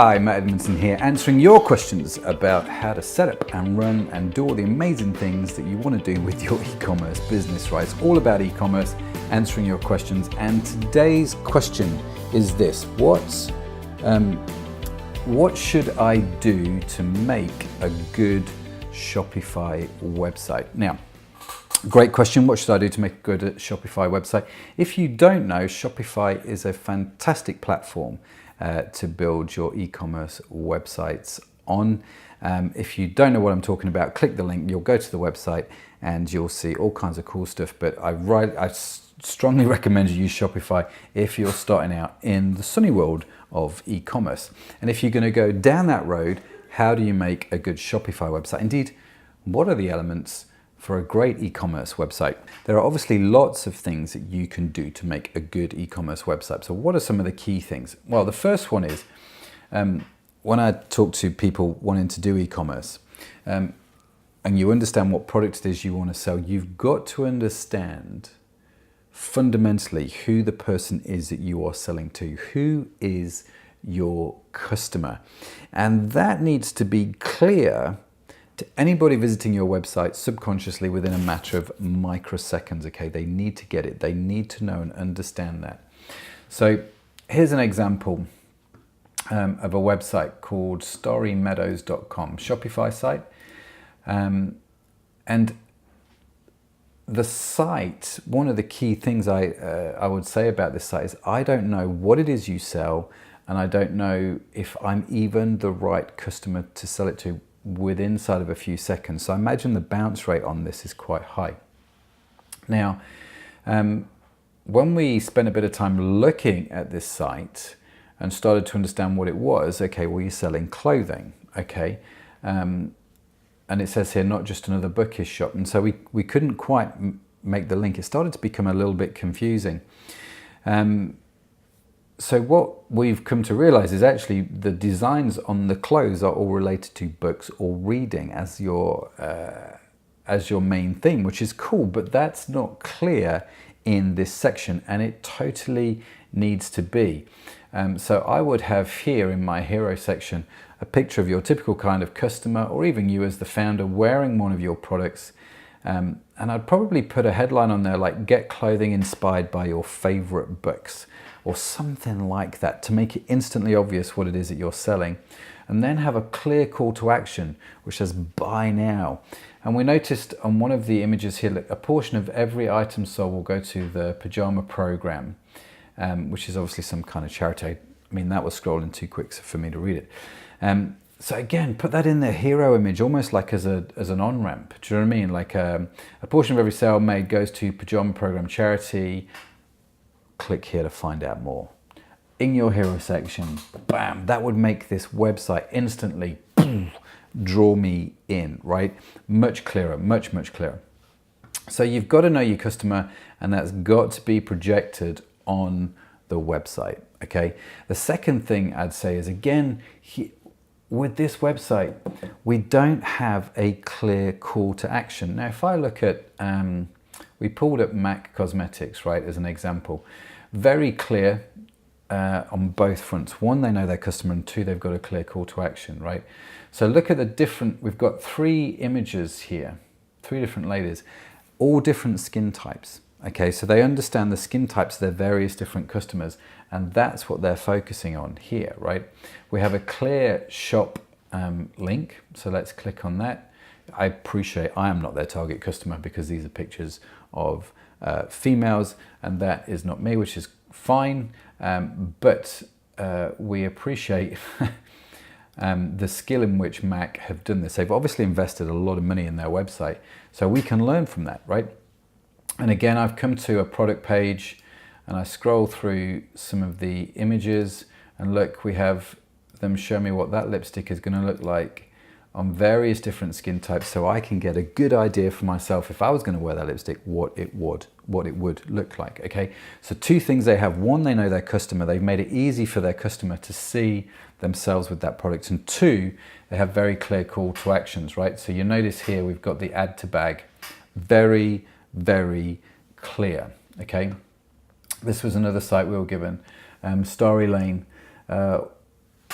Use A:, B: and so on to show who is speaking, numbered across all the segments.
A: Hi, Matt Edmondson here, answering your questions about how to set up and run and do all the amazing things that you want to do with your e-commerce business, right? It's all about e-commerce, answering your questions. And today's question is this: what should I do to make a good Shopify website? Now, great question. What should I do to make a good Shopify website? If you don't know, Shopify is a fantastic platform to build your e-commerce websites on. If you don't know what I'm talking about, click the link. You'll go to the website and you'll see all kinds of cool stuff. But I strongly recommend you use Shopify if you're starting out in the sunny world of e-commerce. And if you're going to go down that road, how do you make a good Shopify website? Indeed, what are the elements for a great e-commerce website? There are obviously lots of things that you can do to make a good e-commerce website. So what are some of the key things? Well, the first one is, when I talk to people wanting to do e-commerce, and you understand what product it is you want to sell, you've got to understand fundamentally who the person is that you are selling to. Who is your customer? And that needs to be clear to anybody visiting your website subconsciously within a matter of microseconds, okay? They need to get it. They need to know and understand that. So here's an example of a website called storymeadows.com, Shopify site. And the site, one of the key things I would say about this site is I don't know what it is you sell, and I don't know if I'm even the right customer to sell it to within inside of a few seconds. So I imagine the bounce rate on this is quite high. Now, when we spent a bit of time looking at this site and started to understand what it was, okay, well, you're selling clothing, okay? And it says here, not just another bookish shop. And so we couldn't quite make the link. It started to become a little bit confusing. So what we've come to realize is actually the designs on the clothes are all related to books or reading as your main theme, which is cool, but that's not clear in this section, and it totally needs to be. So I would have here in my hero section a picture of your typical kind of customer, or even you as the founder wearing one of your products. And I'd probably put a headline on there like "Get clothing inspired by your favorite books," or something like that, to make it instantly obvious what it is that you're selling. And then have a clear call to action which says "Buy now." And we noticed on one of the images here that a portion of every item sold will go to the pajama program, which is obviously some kind of charity. I mean, that was scrolling too quick for me to read it. So again, put that in the hero image, almost like as an on-ramp. Do you know what I mean? Like a portion of every sale made goes to pajama program charity. Click here to find out more. In your hero section, bam, that would make this website instantly draw me in, right? Much clearer, much clearer. So you've got to know your customer, and that's got to be projected on the website, okay? The second thing I'd say is, again, with this website, we don't have a clear call to action. Now, if I look at, we pulled up MAC Cosmetics, right, as an example. Very clear on both fronts. One, they know their customer, and two, they've got a clear call to action, right? So look at the different, we've got 3 images here, 3 different ladies, all different skin types. Okay, so they understand the skin types of their various different customers, and that's what they're focusing on here, right? We have a clear shop link, so let's click on that. I appreciate I am not their target customer because these are pictures of females, and that is not me, which is fine, but we appreciate the skill in which MAC have done this. They've obviously invested a lot of money in their website, so we can learn from that, right? And again, I've come to a product page and I scroll through some of the images, and look, we have them show me what that lipstick is going to look like on various different skin types, so I can get a good idea for myself, if I was going to wear that lipstick, what it would look like, okay? So 2 things they have. 1, they know their customer. They've made it easy for their customer to see themselves with that product. And 2, they have very clear call to actions, right? So you notice here we've got the add to bag. Very clear, okay? This was another site we were given, Story Lane.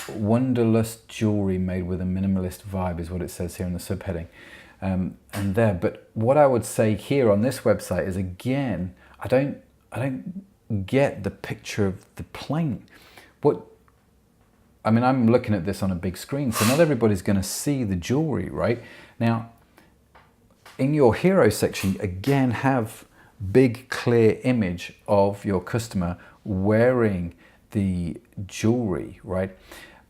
A: Wanderlust jewelry made with a minimalist vibe is what it says here in the subheading. And there, but what I would say here on this website is, again, I don't get the picture of the plane. I'm looking at this on a big screen, so not everybody's going to see the jewelry, right? Now, in your hero section, again, have big clear image of your customer wearing the jewelry, right?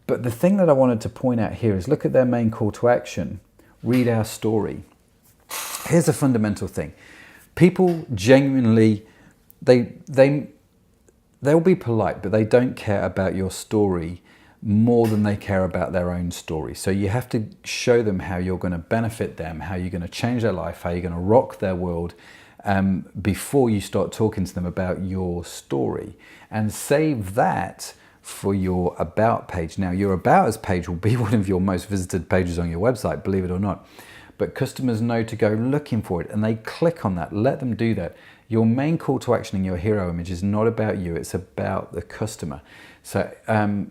A: But the thing that I wanted to point out here is, look at their main call to action. Read our story. Here's a fundamental thing. People genuinely, they'll be polite, but they don't care about your story more than they care about their own story. So you have to show them how you're going to benefit them, how you're going to change their life, how you're going to rock their world, before you start talking to them about your story. And save that for your About page. Now, your About Us page will be one of your most visited pages on your website, believe it or not. But customers know to go looking for it, and they click on that. Let them do that. Your main call to action in your hero image is not about you, it's about the customer. So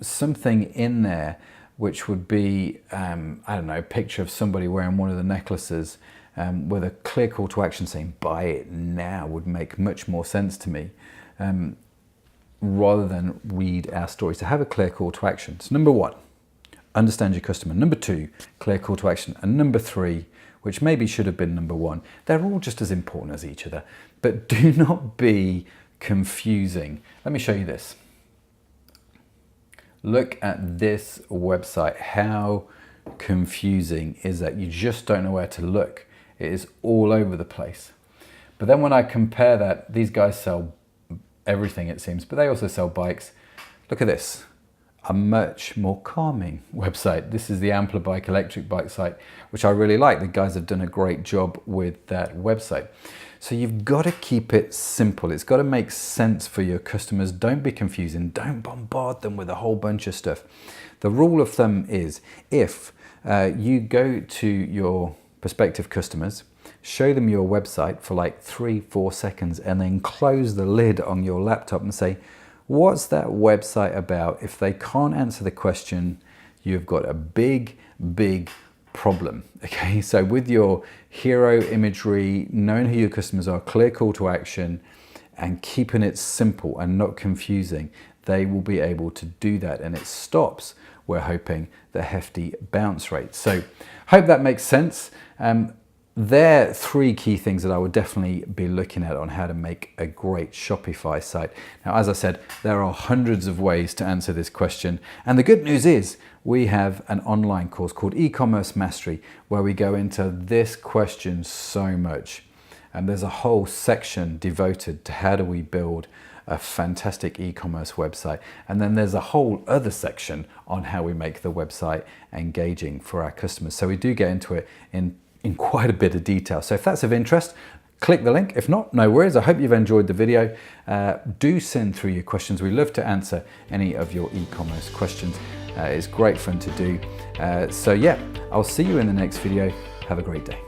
A: something in there which would be, a picture of somebody wearing one of the necklaces with a clear call to action saying, buy it now, would make much more sense to me, rather than read our story. So have a clear call to action. So number one, understand your customer. Number two, clear call to action. And number three, which maybe should have been number one, they're all just as important as each other, but do not be confusing. Let me show you this. Look at this website. How confusing is that? You just don't know where to look. It is all over the place. But then when I compare that, these guys sell everything, it seems, but they also sell bikes. Look at this, a much more calming website. This is the Ampler Bike electric bike site, which I really like. The guys have done a great job with that website. So you've got to keep it simple. It's got to make sense for your customers. Don't be confusing. Don't bombard them with a whole bunch of stuff. The rule of thumb is, if you go to your prospective customers, show them your website for like 3-4 seconds, and then close the lid on your laptop and say, what's that website about? If they can't answer the question, you've got a big problem. Okay, so with your hero imagery, knowing who your customers are, clear call to action, and keeping it simple and not confusing, they will be able to do that, and it stops, we're hoping, the hefty bounce rate. So hope that makes sense. There are three key things that I would definitely be looking at on how to make a great Shopify site. Now, as I said, there are hundreds of ways to answer this question. And the good news is we have an online course called eCommerce Mastery, where we go into this question so much. And there's a whole section devoted to how do we build a fantastic e-commerce website. And then there's a whole other section on how we make the website engaging for our customers. So we do get into it in quite a bit of detail. So if that's of interest, click the link. If not, no worries. I hope you've enjoyed the video. Do send through your questions. We love to answer any of your e-commerce questions. It's great fun to do. So yeah, I'll see you in the next video. Have a great day.